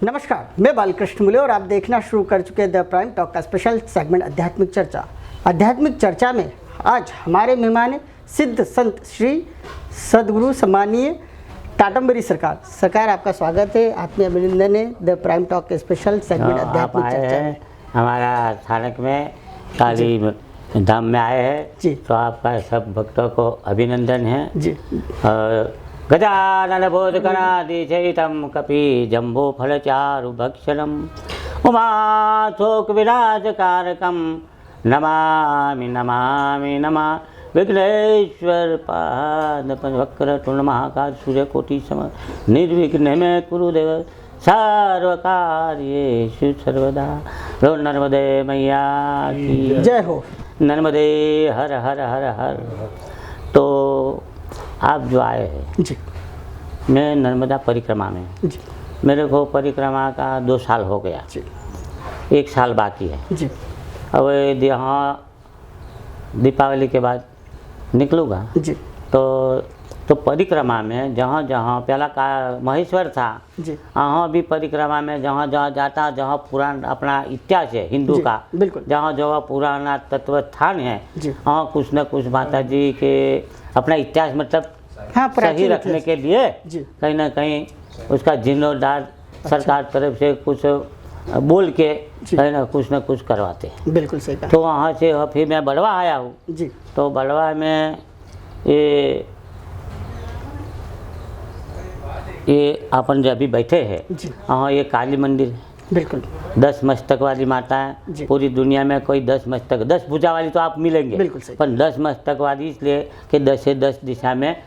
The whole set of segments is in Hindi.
नमस्कार, मैं बालकृष्ण मुले और आप देखना शुरू कर चुके हैं द प्राइम टॉक का स्पेशल सेगमेंट आध्यात्मिक चर्चा। आध्यात्मिक चर्चा में आज हमारे मेहमान सिद्ध संत श्री सदगुरु सम्मानीय टाटम्बरी सरकार आपका स्वागत है, आत्मीय अभिनंदन है द प्राइम टॉक के स्पेशल सेगमेंट आध्यात्मिक चर्चा में। हमारा स्थानक में काली धाम में आए हैं, तो आपका सब भक्तों को अभिनंदन है जी। गजानन बोधकरादिशयितं कपि जम्बो फलचारु भक्षणम् उमाशोक विराजकारकं नमामि नमामि नमा विघ्नेश्वर पादपवक्रतुण्ड महाकाय सूर्यकोटि सम निर्विघ्न में कुरुदेव सर्वकार्येषु सर्वदा। रो नर्मदे मैया की जय हो। नर्मदे हर हर हर हर। तो आप जो आए हैं जी, मैं नर्मदा परिक्रमा में जी, मेरे को परिक्रमा का 2 साल हो गया जी, 1 साल बाकी है। जी, अब यहाँ दीपावली के बाद निकलूँगा जी, तो परिक्रमा में जहाँ जहाँ पहला का महेश्वर था, जी, वहाँ भी परिक्रमा में जहाँ जहाँ जाता, जहाँ पुराना अपना इतिहास है हिंदू जी, का, बिल्कुल, जहाँ जहाँ पुराना तत्व स्थान है, जी, वहाँ कुछ न कुछ माता जी के अपना इतिहास मतलब हाँ, सही प्राचीन रखने इतिहास। के लिए जी, कहीं ना कहीं उसका जीर्णोद्धार सरकार तरफ से कुछ बोल के कहीं ना कुछ करवाते हैं। बिल्कुल सही कहा। तो वहाँ से फिर मैं बड़वा आया हूँ। जी, तो बड़वा में ये अपन जो अभी बैठे हैं, जी, वहाँ ये काली मंदिर है, बिल्कुल, 10 मस्तक वाली माता जी। है। पूरी दुनिया में कोई 10 मस्तक 10 भुजा वाली तो आप मिलेंगे, बिल्कुल सही। पर 10 मस्तक वाली इसलिए कि 10 से 10 दिशा में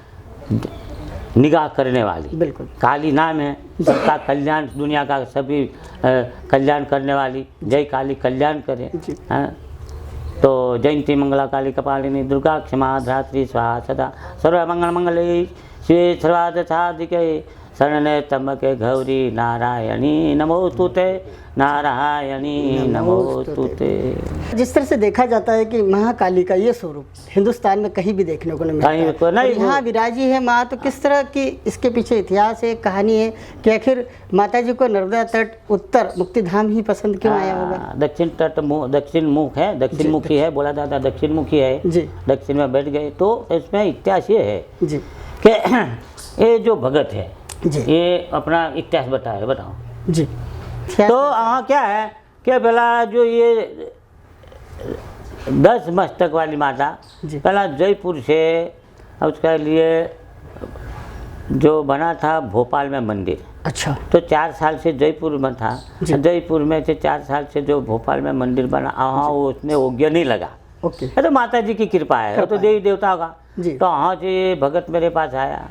निगाह करने वाली बिल्कुल, काली नाम है। सबका कल्याण, दुनिया का सभी कल्याण करने वाली। जय काली कल्याण करे। जी। हाँ। तो जयंती मंगला काली कपालिनी दुर्गा क्षमा धात्री स्वाहा सदा सर्वमंगल मंगले शिवे सर्वार्थ साधिके शरणे त्र्यंबके गौरी नारायणी नमोस्तुते नारायणी नमोस्तुते। जिस तरह से देखा जाता है कि महाकाली का ये स्वरूप हिंदुस्तान में कहीं भी देखने को नहीं कहीं मिलता को है। नहीं। और यहाँ विराजी है माँ, तो किस तरह की इसके पीछे इतिहास है, कहानी है कि आखिर माता जी को नर्मदा तट उत्तर मुक्तिधाम ही पसंद क्यों आया होगा? दक्षिण तट दक्षिण मुख है, दक्षिण मुखी है, बोला जाता दक्षिण मुखी है। जी, दक्षिण में बैठ गए तो इसमें इतिहास ये है जी, कि ये जो भगत है जी, ये अपना इतिहास बताओ। जी। तो वहाँ क्या है कि पहला जो ये 10 मस्तक वाली माता जी। पहला जयपुर से उसके लिए जो बना था भोपाल में मंदिर। अच्छा, तो 4 साल से जयपुर में था। जी। जयपुर में से 4 साल से जो भोपाल में मंदिर बना, वहाँ वो उसमें योग्य नहीं लगा। ओके, ये तो माता जी की कृपा है, वो तो देवी देवता का। जी। तो वहाँ से ये भगत मेरे पास आया।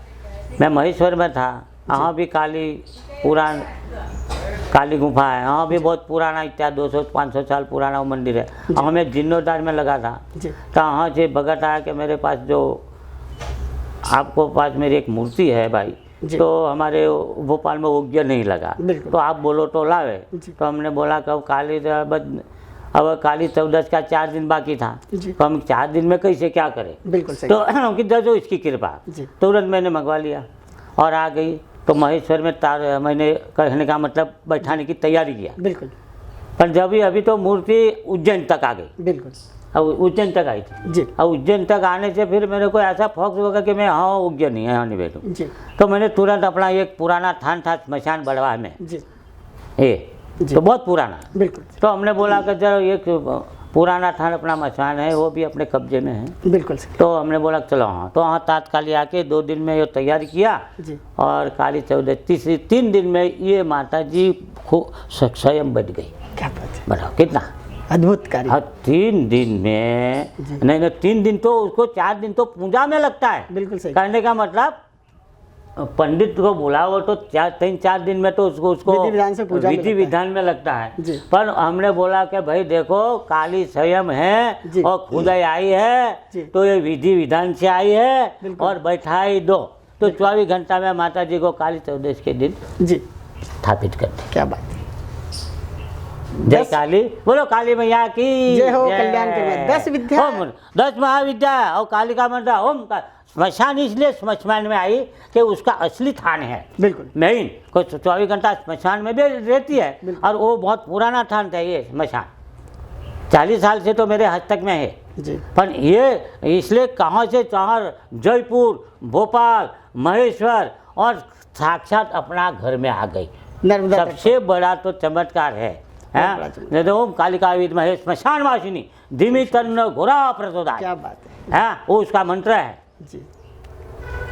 मैं महेश्वर में था, वहाँ भी काली गुफा है, वहाँ भी बहुत पुराना इतिहास 200-500 साल पुराना वो मंदिर है। वहाँ मैं जीर्णोद्धार में लगा था। जी, तो वहाँ से भगत आया कि मेरे पास जो आपको पास मेरी एक मूर्ति है भाई, जी। तो हमारे भोपाल में योग्य नहीं लगा, बिल्कुल। तो आप बोलो तो लावे। जी। तो हमने बोला कि अब काली चौदस का 4 दिन बाकी था, जी। तो हम 4 दिन में कैसे क्या करें। बिल्कुल सही। तो कि जो इसकी कृपा, जी। तुरंत मैंने मंगवा लिया और आ गई। तो महेश्वर में मैंने कहने का मतलब बैठाने की तैयारी किया। बिल्कुल, पर जब अभी तो मूर्ति उज्जैन तक आ गई। बिल्कुल, अब उज्जैन तक आई थी। जी, अब उज्जैन तक आने से फिर मेरे को ऐसा फोकस होगा कि मैं हाँ उज्जैन ही यहाँ नहीं बैठूँ। जी, तो मैंने तुरंत अपना एक पुराना थान था स्मशान बड़वा में, जी, जी। तो बहुत पुराना। बिल्कुल, तो हमने बोला कि चलो एक पुराना थान अपना मचान है, वो भी अपने कब्जे में है। बिल्कुल सही। तो हमने बोला चलो हाँ। तो वहाँ तात्कालिक आके 2 दिन में ये तैयारी किया। जी, और काली चौदस 3 दिन में ये माता जी खूब स्वयं बैठ गई। क्या बात है, बताओ कितना अद्भुत कार्य। हाँ। 3 दिन में जी। नहीं 3 दिन तो उसको 4 दिन तो पूजा में लगता है। बिल्कुल सही। कहने का मतलब पंडित को बुलाओ तो 3-4 दिन में तो उसको विधि विधान से पूजा में विधि लगता है। विधान में लगता है। जी। पर हमने बोला कि भाई देखो काली स्वयं है जी। और खुद ही आई है, जी। तो ये विधि विधान से आई है बिल्कुल। और बैठाई दो। तो 24 घंटा में माता जी को काली चौदस के दिन जी, स्थापित कर दी। क्या बात है। जय काली, बोलो काली मैया की जय हो, कल्याण के में 10 विद्या, ओम 10 महाविद्या और काली का मंत्र ओम स्मशान इसलिए स्मशान में आई कि उसका असली थान है, बिल्कुल मेन कोई 24 घंटा स्मशान में भी रहती है, और वो बहुत पुराना थान था ये स्मशान, 40 साल से तो मेरे हस्तक में है जी। पर ये इसलिए कहाँ से कहाँ जयपुर, भोपाल, महेश्वर और साक्षात अपना घर में आ गई। नर्मदा तट सबसे बड़ा तो चमत्कार है, ओम कालिका विद्महे श्मशान वासिनी धीमी तन्न घोरा प्रचोदयात्। क्या बात है, वो उसका मंत्र है जी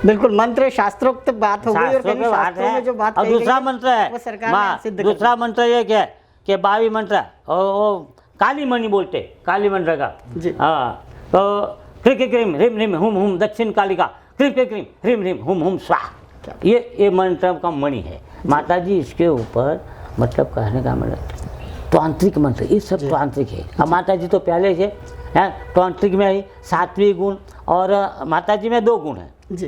बिल्कुल। मंत्र शास्त्रोक्त बात हो गई, और शास्त्रों कहीं की बात शास्त्रों में जो है। बात और कही गई दूसरा है, मंत्र है वो सरकार माँ, ने सिद्ध कर दूसरा मंत्र ये क्या है कि 22 मंत्र वो काली मणि बोलते, काली मंत्र का जी। हाँ, तो क्रिक क्रीम ह्रीम ह्रीम हुम हुम दक्षिण कालिका क्रिक क्रीम ह्रीम ह्रीम हुम हुम स्वाहा, ये मंत्र का मणि है माता जी। इसके ऊपर मतलब कहने का मतलब तांत्रिक मंत्र, ये सब तांत्रिक है। अब माता जी तो पहले से हैं तांत्रिक में ही सात्विक गुण, और माता जी में 2 गुण हैं जी,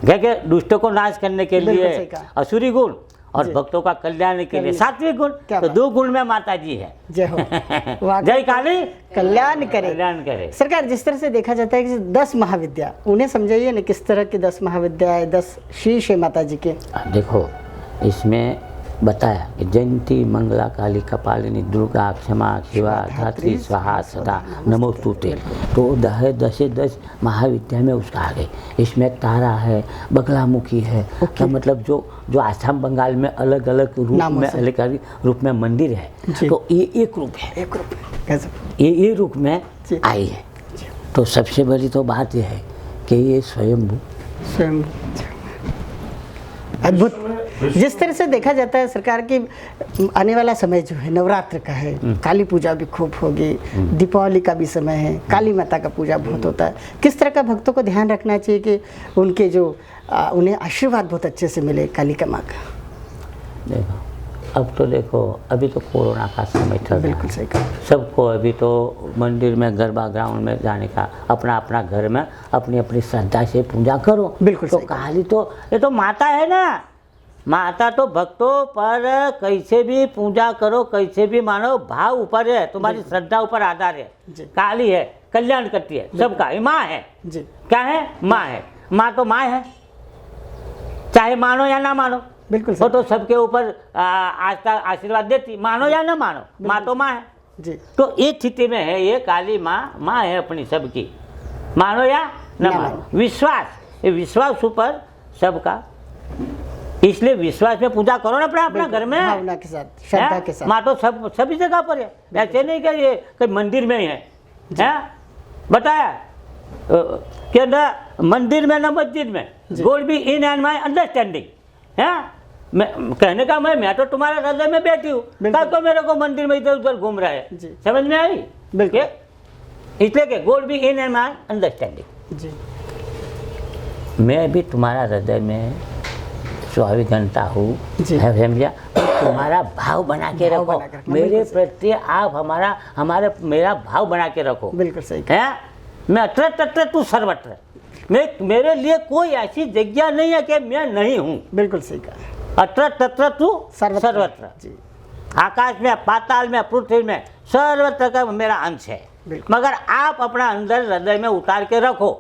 क्या क्या दुष्टों को नाश करने के बिल्कुल लिए सही कहा। असुरी गुण, और जी। भक्तों का कल्याण के लिए सात्विक गुण, क्या तो बात। 2 गुण में माता जी है। जय हो वाकई जय काली कल्याण करे। कल्याण करे। सरकार, जिस तरह से देखा जाता है कि 10 महाविद्या, उन्हें समझाइए ना किस तरह की 10 महाविद्याएं, 10 शीश है माता जी के। देखो इसमें बताया कि जयंती मंगला काली कपालिनी दुर्गा क्षमा शिवा धात्री स्वाहा सदा नमोस्तुते, तो 10 महाविद्या में उसका आ गई। इसमें तारा है, बगलामुखी है, तो मतलब जो आसाम बंगाल में अलग अलग रूप में, अलग अलग रूप में मंदिर है, तो ये एक रूप है, ये रूप में आई है। तो सबसे बड़ी तो बात यह है कि ये स्वयं अद्भुत। जिस तरह से देखा जाता है सरकार की आने वाला समय जो है नवरात्र का है, काली पूजा भी खूब होगी, दीपावली का भी समय है, काली माता का पूजा बहुत होता है। किस तरह का भक्तों को ध्यान रखना चाहिए कि उनके जो उन्हें आशीर्वाद बहुत अच्छे से मिले काली का माँ का? देखो अब तो देखो अभी तो कोरोना का समय चल रहा है, बिल्कुल सही कहा। सबको अभी तो मंदिर में गरबा ग्राउंड में जाने का, अपना अपना घर में अपनी अपनी श्रद्धा से पूजा करो। बिल्कुल तो सही कहा। काली तो ये तो माता है ना, माता तो भक्तों पर कैसे भी पूजा करो, कैसे भी मानो, भाव ऊपर है, तुम्हारी श्रद्धा ऊपर आधार है। काली है, कल्याण करती है सबका, ये माँ है जी। क्या है? माँ है। माँ तो माँ है, चाहे मानो या ना मानो, बिल्कुल वो तो सबके ऊपर आस्था आशीर्वाद देती, मानो या ना मानो, माँ तो माँ है जी। तो इस स्थिति में है ये काली माँ, माँ है अपनी सबकी, मानो या ना मानो। विश्वास, ये विश्वास ऊपर सबका, इसलिए विश्वास में पूजा करो ना अपना अपना घर में, भावना के साथ, श्रद्धा के साथ। माँ तो सब सभी जगह पर है, ऐसे नहीं कि ये कोई मंदिर में ही है? बताया कि न मंदिर में न मस्जिद में, goal be in and my understanding है। मैं कहने का मैं तो तुम्हारे हृदय में बैठी हूँ, कल तो मेरे को मंदिर में इधर उधर घूम रहा है, समझ में आई? बिल्कुल। इसलिए कि goal be in and my understanding, जी। मैं भी तुम्हारा हृदय में 24 घंटा हूँ, समझा? तुम्हारा भाव बना के रखो, मेरे प्रति आप मेरा भाव बना के रखो। बिल्कुल सही है। मैं अत्र तत्र तू सर्वत्र, मेरे लिए कोई ऐसी जगह नहीं है कि मैं नहीं हूँ। बिल्कुल सही कहा। अत्र तत्र तू सर्वत्र, आकाश में, पाताल में, पृथ्वी में, सर्वत्र का मेरा अंश है। मगर आप अपना अंदर हृदय में उतार के रखो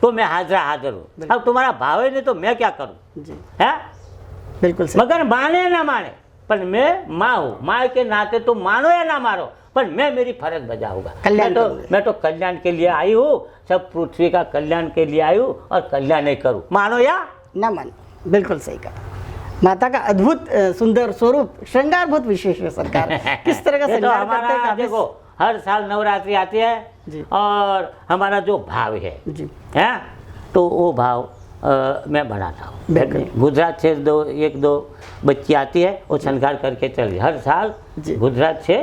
तो मैं हाजिर हूँ। अब तुम्हारा भाव ही नहीं तो मैं क्या करूँ? है बिल्कुल सही। मगर माने ना माने, पर मैं माँ हूँ, माँ के नाते तुम मानो या ना मानो, पर मैं मेरी फर्ज बजाऊंगा। मैं तो कल्याण के लिए आई हूँ, सब पृथ्वी का कल्याण के लिए आई हूँ, और कल्याण नहीं करूँ, मानो या ना मानो। बिल्कुल सही कहा। माता का अद्भुत सुंदर स्वरूप, श्रृंगार बहुत विशेष है सरकार। किस तरह का श्रृंगार करते हैं? देखो हर साल नवरात्रि आती है और हमारा जो भाव है तो वो भाव मैं बनाता हूँ। गुजरात से एक दो बच्ची आती है, वो श्रृंगार करके चली हर साल गुजरात से,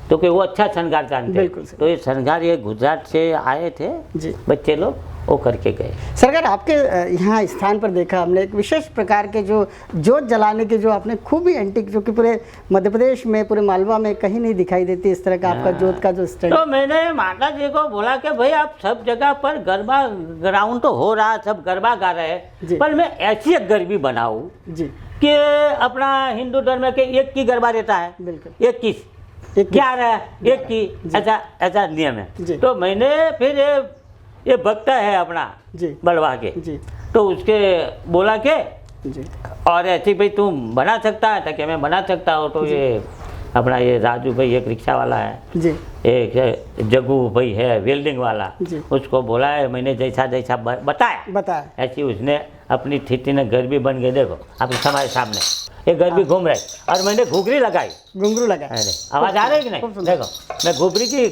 तो कि वो अच्छा श्रृंगार जानते हैं। तो ये श्रृंगार ये गुजरात से आए थे बच्चे लोग, वो करके गए। सरकार, आपके यहाँ स्थान पर देखा हमने एक विशेष प्रकार के जो जोत जलाने के जो आपने खूबी एंटीक, जो कि पूरे मध्य प्रदेश में, पूरे मालवा में कहीं नहीं दिखाई देती इस तरह का आपका जोत का जो स्टैंड। तो मैंने माता जी को बोला कि भाई आप सब जगह पर गरबा ग्राउंड तो हो रहा, सब गरबा गा रहे हैं, पर मैं ऐसी एक गरबी बनाऊँ कि अपना हिंदू धर्म के एक की गरबा रहता है, 21 क्या रहा है, एक की, ऐसा नियम है। तो मैंने फिर ये भक्त है अपना जी बलवा के, जी तो उसके बोला के जी और ऐसी भाई तू बना सकता है, ताकि मैं बना सकता हूँ। तो ये अपना ये राजू भाई एक रिक्शा वाला है, जी एक जग्गू भाई है वेल्डिंग वाला, जी। उसको बोला है, मैंने जैसा जैसा बताया ऐसी उसने अपनी ठिठी ने घर भी बन गए। देखो आप हमारे सामने ये घर भी घूम रहे, और मैंने घुघरी लगाई, घुंघरू लगा। अरे आवाज आ रही है कि नहीं? देखो मैं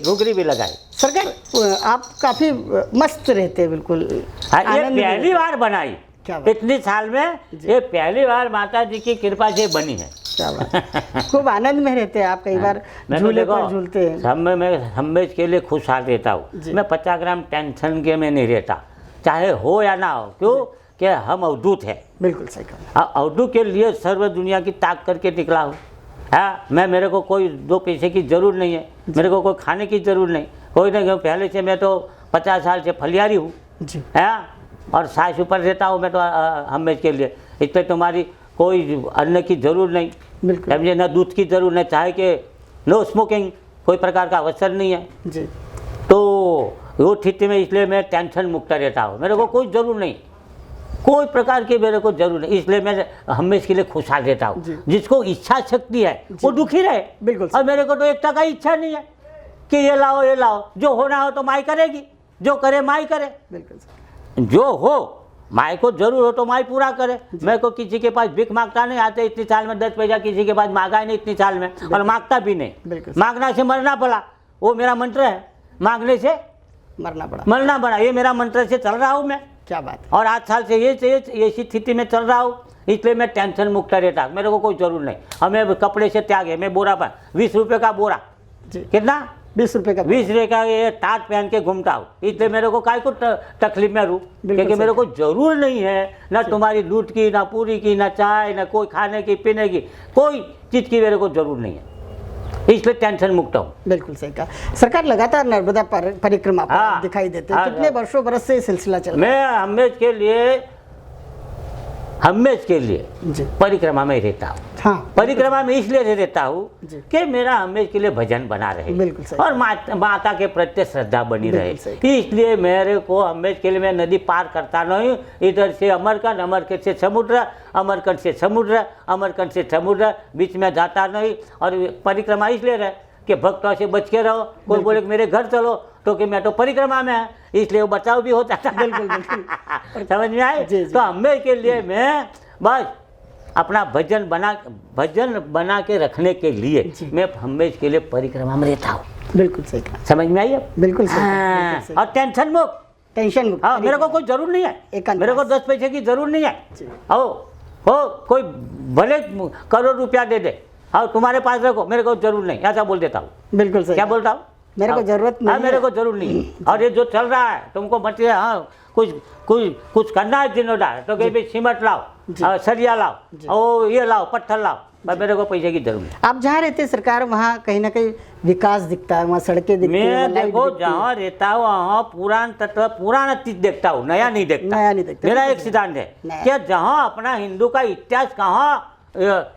घुघरी भी लगाई। सरकार आप काफ़ी मस्त रहते हैं, बिल्कुल हाँ, ये आनंद में पहली बार बनाई क्या बात। इतनी साल में, ये पहली बार माता जी की कृपा से बनी है। क्या बात, खूब आनंद में रहते हैं आप। कई बार मैं तो झूले देखो पर झूलते हैं। मैं हमेशा के लिए खुशहाल रहता हूँ। जी। मैं 50 ग्राम टेंशन के में नहीं रहता, चाहे हो या ना हो। क्यों कि हम अवधूत है, बिल्कुल सही कहा। अवधूत के लिए सर्व दुनिया की ताक करके निकला हूँ। हाँ, मेरे को कोई 2 पैसे की ज़रूर नहीं है, मेरे को कोई खाने की ज़रूर नहीं, कोई नहीं। पहले से मैं तो 50 साल से फलियारी हूँ, जी हाँ, और सास ऊपर रहता हूँ मैं तो हमेशा के लिए। इसलिए तुम्हारी कोई अन्न की ज़रूर नहीं, बिल्कुल समझे, ना दूध की ज़रूर नहीं, चाहे कि नो स्मोकिंग, कोई प्रकार का अवसर नहीं है। जी तो वो स्थिति में इसलिए मैं टेंशन मुक्त रहता हूँ, मेरे को कोई ज़रूर नहीं, कोई प्रकार की मेरे को जरूर नहीं। इसलिए मैं हमेशा के लिए खुशहाल रहता हूँ। जिसको इच्छा शक्ति है वो दुखी रहे, बिल्कुल। और मेरे को तो एक टका इच्छा नहीं है कि ये लाओ, जो होना हो तो माई करेगी, जो करे माई करे, बिल्कुल जो हो माई को जरूर हो तो माई पूरा करे। मैं को किसी के पास भीख मांगता नहीं आते, इतनी साल में 10 पैसा किसी के पास मांगा ही नहीं इतनी साल में, और मांगता भी नहीं। मांगना से मरना पड़ा, वो मेरा मंत्र है, मांगने से मरना पड़ा, ये मेरा मंत्र से चल रहा हूँ मैं। क्या बात। और 8 साल से ये ऐसी स्थिति में चल रहा हूँ, इसलिए मैं टेंशन मुक्त रहता, मेरे को कोई जरूर नहीं। हमें कपड़े से त्याग है, मैं बोरा पर 20 रुपये का बोरा, कितना 20 रुपये का, 20 रुपये का ये टाट पहन के घूमता हूँ। इसलिए मेरे को काय को तकलीफ में रहूँ, क्योंकि मेरे को जरूर नहीं है ना तुम्हारी दूध की, ना पूरी की, ना चाय, ना कोई खाने की पीने की, कोई चीज़ की मेरे को जरूर नहीं है, इसलिए टेंशन मुक्त हूँ। बिल्कुल सही कहा। सरकार लगातार नर्मदा परिक्रमा पर दिखाई देते हैं, कितने वर्षों बरस से सिलसिला चल रहा है? मैं हमेशा के लिए परिक्रमा में रहता हूँ। हाँ, परिक्रमा में इसलिए रहता हूँ कि मेरा हमेशा के लिए भजन बना रहे, बिल्कुल सही। और माता के प्रति श्रद्धा बनी रहे, इसलिए मेरे को हमेशा के लिए मैं नदी पार करता नहीं। इधर से अमरकंड, अमरकंड से समुद्र, अमरकंड से समुद्र, अमरकंड से समुद्र, बीच में जाता नहीं। और परिक्रमा इसलिए रहे कि भक्तों से बच के रहो। कोई बोले कि मेरे घर चलो, तो कि मैं तो परिक्रमा में है, इसलिए वो बचाव भी होता था। बिल्कुल बिल्कुल समझ में आए? तो हमें के लिए मैं बस अपना भजन बना के रखने के लिए मैं हमेशा के लिए परिक्रमा में रहता हूँ। बिल्कुल सही कहा। समझ में आई अब? बिल्कुल सही। और टेंशन मुक्त। हाँ, मेरे को कोई जरूर नहीं है, मेरे को 10 पैसे की जरूर नहीं है। हो कोई भले करोड़ रुपया दे दे, और तुम्हारे पास रखो, मेरे को जरूर नहीं, ऐसा बोल देता हूँ। बिल्कुल सही। क्या बोलता हूँ? मेरे को जरूरत नहीं, मेरे को जरूर नहीं। और ये जो चल रहा है तुमको मतलब, हाँ कुछ करना है जिम्मेदार, तो कहीं भी सीमेंट लाओ, सरिया लाओ, और ये लाओ, पत्थर लाओ, मेरे को पैसे की जरूरत नहीं। आप जहाँ रहते हैं सरकार, वहाँ कहीं ना कहीं विकास दिखता है, वहाँ सड़कें दिखती हैं। मैं देखो जहाँ रहता हूँ वहाँ पुराना चीज देखता हूँ, नया नहीं देखता। मेरा एक सिद्धांत है कि जहाँ अपना हिंदू का इतिहास कहाँ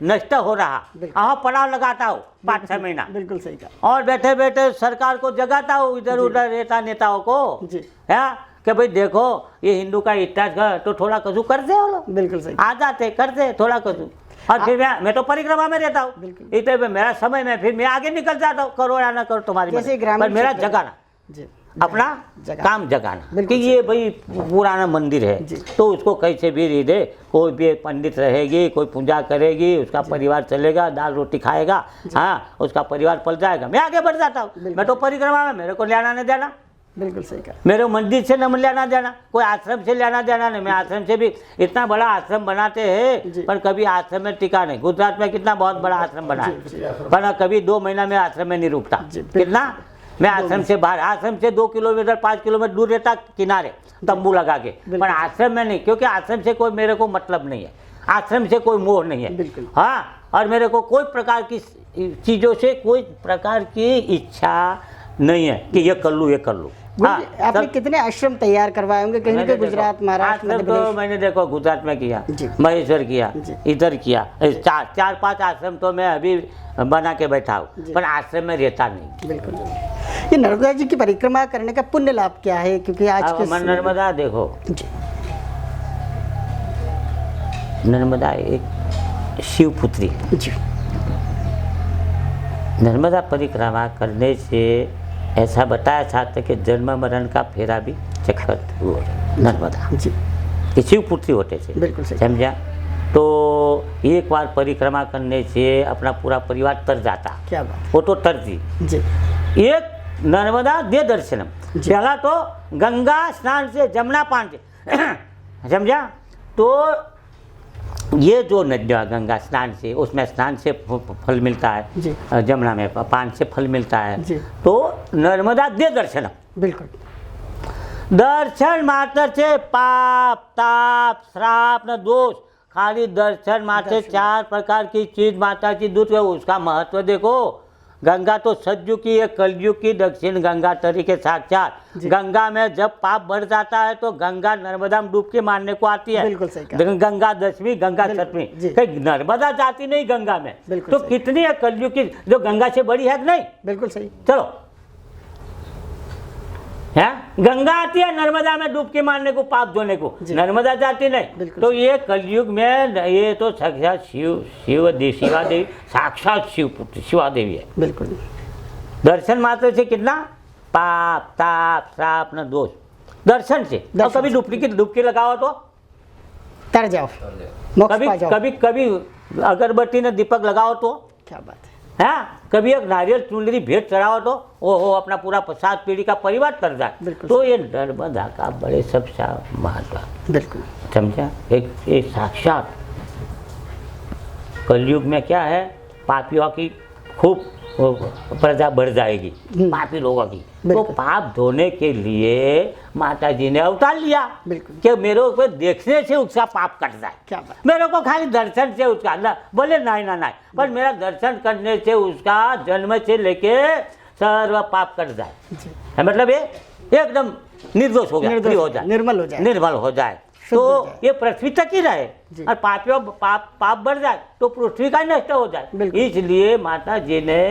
नष्ट हो रहा, वहाँ पड़ाव लगाता हूँ 5-6 महीना। बिल्कुल सही कहा। और बैठे बैठे सरकार को जगाता हूँ, इधर उधर रहता नेताओं को, है कि भाई देखो ये हिंदू का इतिहास का, तो थोड़ा कसू करते हो लोग। बिल्कुल सही। आ जाते करते थोड़ा कसू। और फिर मैं तो परिक्रमा में रहता हूँ, इसलिए मेरा समय में फिर मैं आगे निकल जाता हूँ, करो या ना करो तुम्हारी, पर मेरा जगाना, अपना काम जगाना कि ये भाई पुराना मंदिर है, तो उसको कैसे भी रीत है, कोई भी पंडित रहेगी, कोई पूजा करेगी, उसका परिवार चलेगा, दाल रोटी खाएगा, हाँ उसका परिवार पल जाएगा, मैं आगे बढ़ जाता हूँ। मैं तो परिक्रमा में, मेरे को लेना नहीं देना। बिल्कुल सही कहा। मेरे मंदिर से न लेना देना, कोई आश्रम से लेना देना नहीं। मैं आश्रम से भी, इतना बड़ा आश्रम बनाते हैं पर कभी आश्रम में टिका नहीं। गुजरात में कितना बहुत बड़ा आश्रम बना है, पर कभी 2 महीना में आश्रम में नहीं रुकता। कितना मैं आश्रम से बाहर, आश्रम से 2 किलोमीटर 5 किलोमीटर दूर रहता किनारे तंबू लगा के, पर आश्रम में नहीं, क्योंकि आश्रम से कोई मेरे को मतलब नहीं है, आश्रम से कोई मोह नहीं है। हाँ, और मेरे को कोई प्रकार की चीज़ों से कोई प्रकार की इच्छा नहीं है कि ये कर लूँ, ये कर लूँ। हाँ, आपने कितने आश्रम तैयार करवाए होंगे कहीं पे? गुजरात, महाराष्ट्र, तो मैंने देखो गुजरात में किया, महेश्वर किया, इधर किया, 4-5 आश्रम तो मैं अभी बना के बैठा हूँ, पर आश्रम में रहता नहीं। बिल्कुल। ये नर्मदा जी की परिक्रमा करने का पुण्य लाभ क्या है, क्योंकि आज अब के हमारी नर्मदा देखो, जी नर्मदा एक शिव पुत्री है। जी नर्मदा परिक्रमा करने से ऐसा बताया जाता है कि जन्म मरण का फेरा भी चक्कर वो नर्मदा जी ये शिव पुत्री होते थे, बिल्कुल सही। समझा। तो एक बार परिक्रमा करने से अपना पूरा परिवार तर जाता, क्या बात वो तो तरती। जी एक नर्मदा दे दर्शनम, जी। पहला तो गंगा स्नान से जमुना पान से समझा। तो ये जो नदियाँ गंगा स्नान से, उसमें स्नान से फल मिलता जी। है, जमुना में पान से फल मिलता है। जी। तो नर्मदा दे दर्शनम, बिल्कुल दर्शन मात्र से पाप ताप श्राप न दोष, खाली दर्शन मात्र से 4 प्रकार की चीज माता की दूध है। उसका महत्व देखो, गंगा तो सतयुग की है, कलयुग की दक्षिण गंगा तरीके साक्षात। जी। गंगा में जब पाप बढ़ जाता है तो गंगा नर्मदा में डूबके मारने को आती है। बिल्कुल सही कहा। गंगा 10वीं गंगा बिल्कुल, 7वीं, जी। कहीं नर्मदा जाती नहीं गंगा में। बिल्कुल तो सही। कितनी है कलयुग की, जो गंगा से बड़ी है कि नहीं। बिल्कुल सही। चलो है, गंगा आती है नर्मदा में डुबकी मारने को, पाप धोने को, जी। नर्मदा जाती नहीं। बिल्कुल तो ये कलयुग में ये तो साक्षात शिवा देवी साक्षात शिव पुत्र शिवा देवी है। बिल्कुल दर्शन मात्र से कितना पाप ताप श्राप न दोष, दर्शन से। और दर्शन कभी डुबकी लगाओ तो तर जाओ, मोक्ष कभी पा जाओ। कभी कभी अगरबत्ती ने दीपक लगाओ तो क्या बात है। हाँ, कभी एक नारियल चुनरी भेंट चढ़ाओ तो ओहो अपना पूरा 7 पीढ़ी का परिवार तर जाए। बिल्कुल तो ये नर्मदा का बड़े सबसे महत्व, बिल्कुल समझा। एक साक्षात कलयुग में क्या है, पापियों की खूब प्रजा बढ़ जाएगी, पापी लोगों की। तो बिल्कुल। पाप धोने के लिए माता जी ने अवतार लिया बिल्कुल। कि मेरे को देखने से उसका पाप कट जाए। क्या बात। मेरे को खाली दर्शन से उसका ना बोले नहीं ना नहीं, पर मेरा दर्शन करने से उसका जन्म से लेके सर्व पाप कट जाए। जी है मतलब ये एकदम निर्दोष हो गया, निर्दोष फ्री हो हो जाए, निर्मल हो जाए। निर्मल हो जाए। शुद्ध तो हो जाए। ये पृथ्वी तक ही रहे जी। और पाप बढ़ जाए तो पृथ्वी का नष्ट हो जाए। बिल्कुल। इसलिए माता जी ने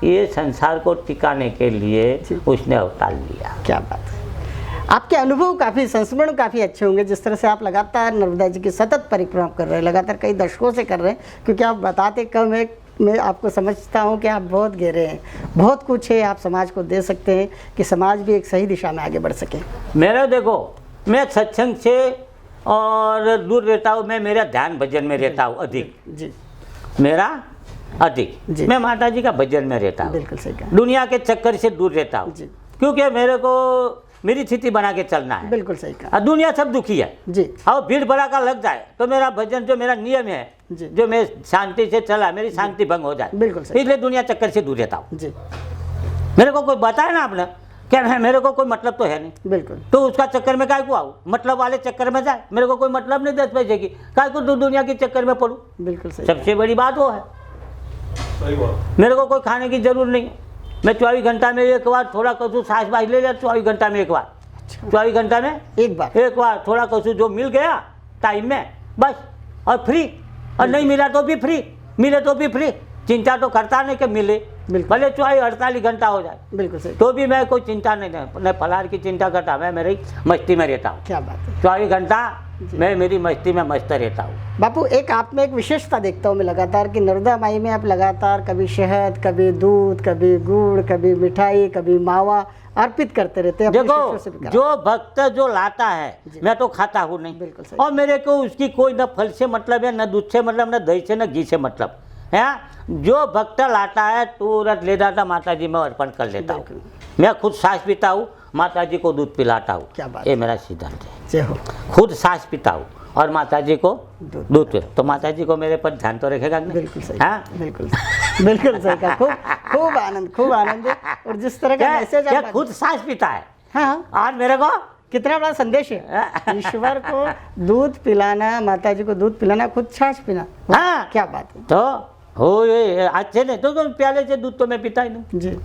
ये संसार को टिकाने के लिए जी। उसने अवतार लिया। क्या बात है। आपके अनुभव काफ़ी, संस्मरण काफ़ी अच्छे होंगे, जिस तरह से आप लगातार नर्मदा जी की सतत परिक्रमा कर रहे हैं, लगातार कई दशकों से कर रहे हैं, क्योंकि आप बताते कम है। मैं आपको समझता हूँ कि आप बहुत गहरे हैं, बहुत कुछ है आप समाज को दे सकते हैं कि समाज भी एक सही दिशा में आगे बढ़ सके। मेरा देखो, मैं सत्संग से और दूर रहता हूँ, मैं मेरा ध्यान भजन में रहता हूँ अधिक, जी मेरा अधिक जी। मैं माता जी का भजन में रहता हूँ, बिल्कुल सही कहा। दुनिया के चक्कर से दूर रहता हूँ, जी। क्योंकि मेरे को मेरी स्थिति बना के चलना है। बिल्कुल सही कहा। और दुनिया सब दुखी है, जी और भीड़ भड़ाका लग जाए तो मेरा भजन जो मेरा नियम है, जी। जो मैं शांति से चला, मेरी शांति भंग हो जाए, बिल्कुल सही। इसलिए दुनिया चक्कर से दूर रहता हूँ। जी मेरे को कोई बताया ना आपने, क्या है, मेरे को कोई मतलब तो है नहीं, बिल्कुल तो उसका चक्कर में काय को आऊँ, मतलब वाले चक्कर में जाए, मेरे को कोई मतलब नहीं 10 पैसे की, काय को दुनिया के चक्कर में पड़ूँ। बिल्कुल सही। सबसे बड़ी बात वो है, मेरे को कोई खाने की जरूरत नहीं है। मैं 24 घंटा में एक बार थोड़ा कसू सास बाज ले लिया, 24 घंटा में एक बार, 24 घंटा में एक बार थोड़ा कसू जो मिल गया टाइम में बस, और फ्री, और नहीं मिला तो भी फ्री, मिले तो भी फ्री। चिंता तो करता नहीं कि मिले, बिल्कुल। भले 48 घंटा हो जाए बिल्कुल सही। तो भी मैं कोई चिंता नहीं फलार की चिंता करता, मैं मेरी मस्ती में रहता हूँ। क्या बात है। 24 घंटा मैं मेरी मस्ती में मस्त रहता हूँ। बापू, एक आप में एक विशेषता देखता हूँ मैं लगातार कि नर्मदा माई में आप लगातार कभी शहद, कभी दूध, कभी गुड़, कभी मिठाई, कभी मावा अर्पित करते रहते हैं अपने शिष्यों से भी देखो, करा। जो भक्त जो लाता है मैं तो खाता हूँ नहीं, बिल्कुल सही। और मेरे को उसकी कोई न फल से मतलब है, न दूध से मतलब, न दही से, न घी से मतलब है। जो भक्त लाता है तुरंत ले जाता माता जी में अर्पण कर लेता हूँ। मैं खुद सांस पीता हूँ, माता जी को दूध पिलाता हूँ। क्या बात ये मेरा सिद्धांत है। जय हो। खुद सांस पीता हूँ और माता जी को दूध दूध, तो माता जी को मेरे पर ध्यान तो रखेगा नहीं? बिल्कुल सही। हाँ? बिल्कुल बिल्कुल सही कहा। खूब खूब आनंद, खूब आनंद है। और जिस तरह का मैसेज क्या आप खुद सांस पीता है हाँ और मेरे को कितना बड़ा संदेश है। ईश्वर को दूध पिलाना, माता जी को दूध पिलाना, खुद छाछ पीना। हाँ। क्या बात है। तो हो ये अच्छे नहीं तो प्याले से दूध तो मैं पीता ही नहीं। जी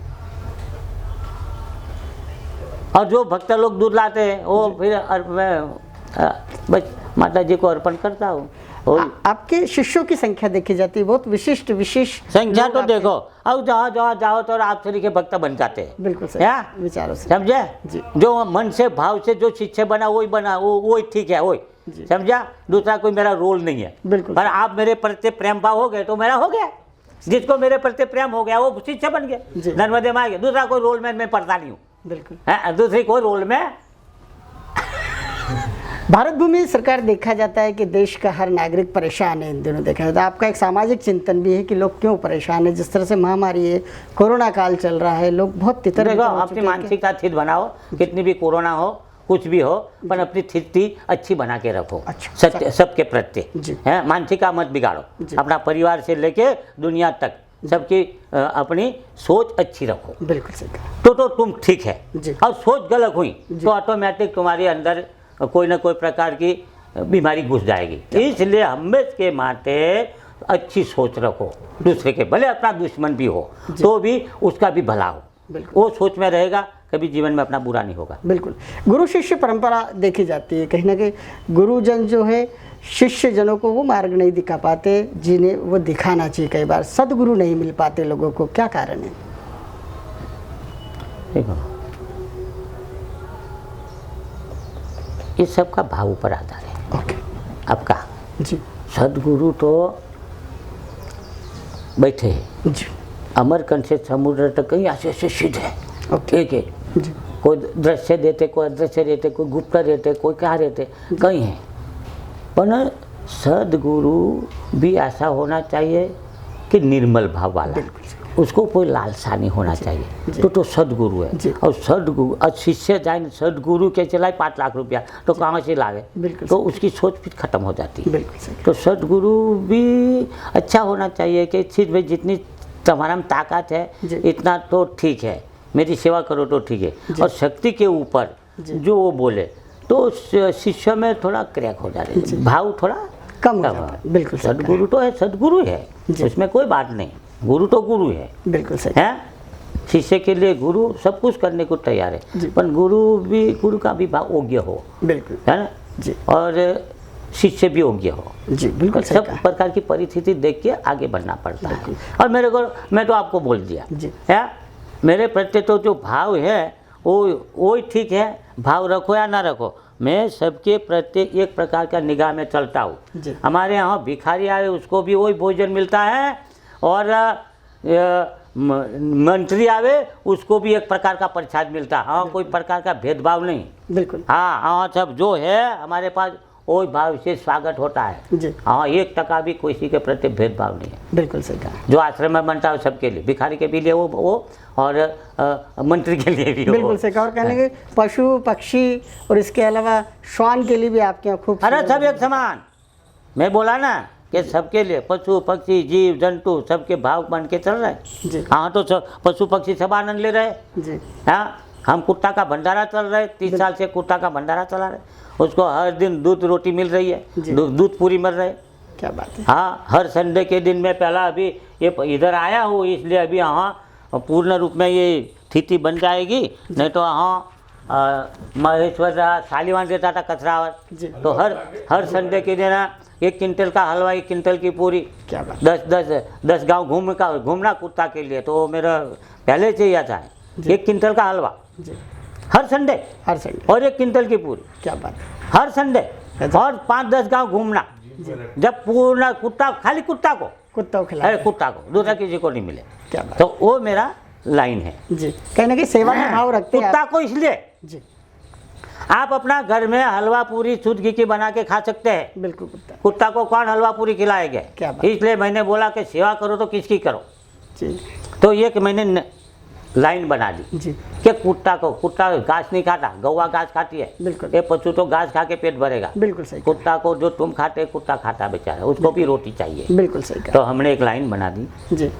और जो भक्त लोग दूध लाते हैं वो फिर मैं बस माता जी को अर्पण करता हूँ। आपके शिष्यों की संख्या देखी जाती है, बहुत विशिष्ट विशेष संख्या लोग तो आपके- देखो, अब जहाँ जहाँ जाओ तो आप श्री के भक्त बन जाते हैं। बिल्कुल सही क्या? विचारों से। समझे? जी। जो मन से भाव से जो शिष्य बना वही बना, वही ठीक है, वही जी। समझा। दूसरा कोई मेरा रोल नहीं है। बिल्कुल। पर आप मेरे प्रति प्रेम भाव हो गए तो मेरा हो गया। जिसको मेरे प्रति प्रेम हो गया वो शिष्य बन जी। गया, नर्मदे में आ गया। दूसरा कोई रोल में मैं पढ़ता नहीं हूँ, बिल्कुल। दूसरी कोई रोल में। भारत भूमि सरकार देखा जाता है कि देश का हर नागरिक परेशान है इन दिनों। देखा जाता है आपका एक सामाजिक चिंतन भी है कि लोग क्यों परेशान है, जिस तरह से महामारी है, कोरोना काल चल रहा है, लोग बहुत तितर देखो, बितर हो अपनी चुके हैं मानसिकता स्थिर बनाओ, कितनी भी कोरोना हो कुछ भी हो, पर अपनी स्थिति अच्छी बना के रखो। अच्छा। सत्य सबके प्रति जी। है, मानसिकता मत बिगाड़ो। जी। अपना परिवार से लेके दुनिया तक सबकी अपनी सोच अच्छी रखो, कि बिल्कुल सही कहा। तो तुम ठीक है। जी। और सोच गलत हुई तो ऑटोमेटिक तुम्हारे अंदर कोई ना कोई प्रकार की बीमारी घुस जाएगी। इसलिए हमेशा के माटे अच्छी सोच रखो, दूसरे के भले अपना दुश्मन भी हो तो भी उसका भी भला हो, बिल्कुल। वो सोच में रहेगा, कभी जीवन में अपना बुरा नहीं होगा। बिल्कुल। गुरु शिष्य परंपरा देखी जाती है, कहीं ना कहीं गुरुजन जो है शिष्य जनों को वो मार्ग नहीं दिखा पाते जिन्हें वो दिखाना चाहिए। कई बार सदगुरु नहीं मिल पाते लोगों को, क्या कारण है? देखो, इस सब का भाव ऊपर आधार है। ओके आपका जी सदगुरु तो बैठे हैं, जी अमरकंठ से समुद्र तक कहीं ऐसे सिद्ध है, ओके एक एक। जी कोई दृश्य देते, कोई अदृश्य रहते, कोई गुप्त रहते, कोई क्या रहते, कहीं है। पर सदगुरु भी ऐसा होना चाहिए कि निर्मल भाव वाला, उसको कोई लालसा नहीं होना चाहिए, तो सदगुरु जी। है। और सदगुरु और शिष्य जाए सदगुरु के चलाए 5 लाख रुपया तो कहाँ से लागे, बिल्कुल तो उसकी सोच फिर खत्म हो जाती है। बिल्कुल सही। तो सदगुरु भी अच्छा होना चाहिए कि ठीक भाई जितनी तुम्हारा में ताकत है जी। इतना तो ठीक है, मेरी सेवा करो तो ठीक है। और शक्ति के ऊपर जो वो बोले तो शिष्य में थोड़ा क्रैक हो जाते हैं, भाव थोड़ा कम हो जाता है। बिल्कुल सही सदगुरु तो है, सदगुरु है, उसमें कोई बात नहीं। गुरु तो गुरु है, बिल्कुल सही है। शिष्य के लिए गुरु सब कुछ करने को तैयार है, पर गुरु का भी भाव योग्य हो, बिल्कुल है ना जी और शिष्य भी योग्य हो। जी बिल्कुल सही सब कहा। प्रकार की परिस्थिति देख के आगे बढ़ना पड़ता है। और मैं तो आपको बोल दिया जी। है, मेरे प्रति तो जो भाव है वो ही ठीक है, भाव रखो या ना रखो, मैं सबके प्रति एक प्रकार का निगाह में चलता हूँ। जी। हमारे यहाँ भिखारी आए उसको भी वही भोजन मिलता है, और मंत्री आवे उसको भी एक प्रकार का प्रसाद मिलता है। हाँ, कोई प्रकार का भेदभाव नहीं। बिल्कुल हाँ, सब जो है हमारे पास वही भाव से स्वागत होता है। जी हाँ, 1% भी किसी के प्रति भेदभाव नहीं है। बिल्कुल सही कहा। जो आश्रम में बनता है सबके लिए, भिखारी के भी लिए वो और मंत्री के लिए भी बिल्कुल सही कहा। और कहने के पशु पक्षी और इसके अलावा श्वान के लिए भी आपके यहाँ खूब अरे सब एक समान। मैं बोला ना कि सबके लिए पशु पक्षी जीव जंतु सबके भाव बन के चल रहे। जी हाँ, तो सब पशु पक्षी सब आनंद ले रहे। जी हाँ, हम कुत्ता का भंडारा चल रहे, 30 साल से कुत्ता का भंडारा चला रहे, उसको हर दिन दूध रोटी मिल रही है, जी। दूध पूरी मिल रहे। क्या बात है। हाँ, हर संडे के दिन में पहला अभी ये इधर आया हूँ, इसलिए अभी यहाँ पूर्ण रूप में ये स्थिति बन जाएगी। नहीं तो यहाँ महेश्वर सालीवान रहता था कचरावर, जी। तो हर संडे के दिन 1 क्विंटल का हलवा, 1 क्विंटल की पूरी, क्या बात। 10 गांव घूमना कुत्ता के लिए, तो मेरा पहले से ही था। 1 क्विंटल का हलवा जी हर संडे, हर संडे। और 1 क्विंटल की पूरी क्या बात है। हर संडे, और 5-10 गांव घूमना। जब पूर्ण कुत्ता, खाली कुत्ता को, कुत्ता को खिला। अरे कुत्ता को, दूसरा किसी को नहीं मिले। क्या बात। तो वो मेरा लाइन है। जी कहीं ना कहीं सेवा का भाव रखते हैं कुत्ता आप। को इसलिए जी आप अपना घर में हलवा पूरी शुद्ध घी की बना के खा सकते हैं, बिल्कुल कुत्ता। कुत्ता को कौन हलवा पूरी खिलाएगा। क्या बात। इसलिए मैंने बोला कि सेवा करो तो किसकी करो। जी तो ये कि मैंने लाइन बना दी जी कि कुत्ता घास नहीं खाता, गौवा घास खाती है, बिल्कुल। ये पशु तो घास खा के पेट भरेगा। बिल्कुल सही। कुत्ता को जो तुम खाते कुत्ता खाता बेचारा, उसको भी रोटी चाहिए। बिल्कुल सही तो कहा। हमने एक लाइन बना दी, जी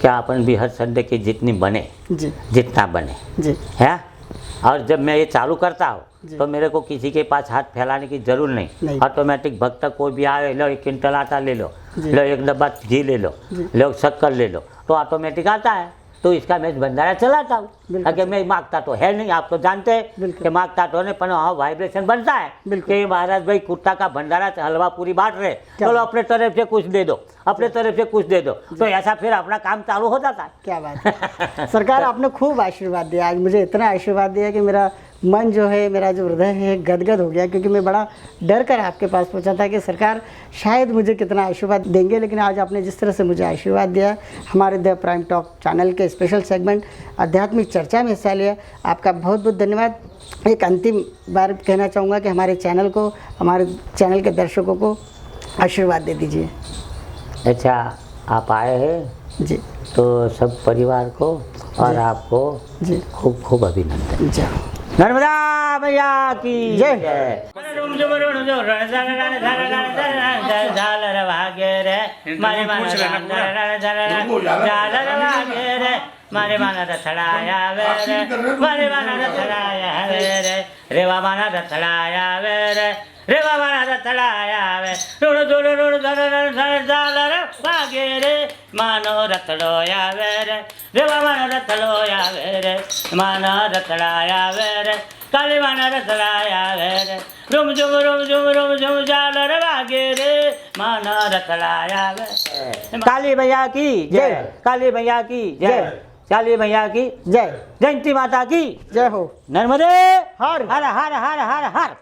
क्या अपन भी हर संडे की जितनी बने जी जितना बने जी है। और जब मैं ये चालू करता हूँ जी। तो मेरे को किसी के पास हाथ फैलाने की जरूर नहीं। नहीं। ऑटोमेटिक भक्त कोई भी आए, लो 1 क्विंटल आटा ले लो, जी। लो 1 डब्बा घी ले लो, जी। लो शक्कर ले लो, तो ऑटोमेटिक आता है। तो इसका मैं भंडारा चलाता हूँ। बिल्कुल कि मैं मांगता तो है नहीं, आप तो जानते हैं बिल्कुल। कि मांगता तो नहीं, पर हाँ वाइब्रेशन बनता है बिल्कुल। कि महाराज भाई कुत्ता का भंडारा से हलवा पूरी बांट रहे, क्या चलो अपने तरफ से कुछ दे दो, अपने तरफ से कुछ दे दो, तो ऐसा फिर अपना काम चालू हो जाता है। क्या बात है सरकार, आपने खूब आशीर्वाद दिया आज मुझे, इतना आशीर्वाद दिया कि मेरा मन जो है, मेरा जो हृदय है गदगद हो गया, क्योंकि मैं बड़ा डर कर आपके पास पहुंचा था कि सरकार शायद मुझे कितना आशीर्वाद देंगे, लेकिन आज आपने जिस तरह से मुझे आशीर्वाद दिया, हमारे द प्राइम टॉक चैनल के स्पेशल सेगमेंट आध्यात्मिक चर्चा में हिस्सा लिया, आपका बहुत बहुत धन्यवाद। एक अंतिम बार कहना चाहूँगा कि हमारे चैनल को, हमारे चैनल के दर्शकों को आशीर्वाद दे दीजिए। अच्छा, आप आए हैं जी तो सब परिवार को और आपको जी खूब खूब अभिनंदन। जी नर्मदा मैया की जय। मारे माना रथड़ाया वे मारे माना रथड़ाया वे रेवा माना रथड़ाया वे रेवा माना रथड़ाया वे रोड जोड़ रोड धर धर जाल रे भागे रे मानो रथड़ोया वे रेवा माना रथड़ोया वे माना रथड़ाया वे काली माना रथड़ाया वे रुम झुम जाल रे भागे रे माना रथड़ाया वे। काली मैया की जय, काली मैया की जय, काली मैया की जय, जयंती माता की जय हो। नर्मदे हर हर हर हर हर हर।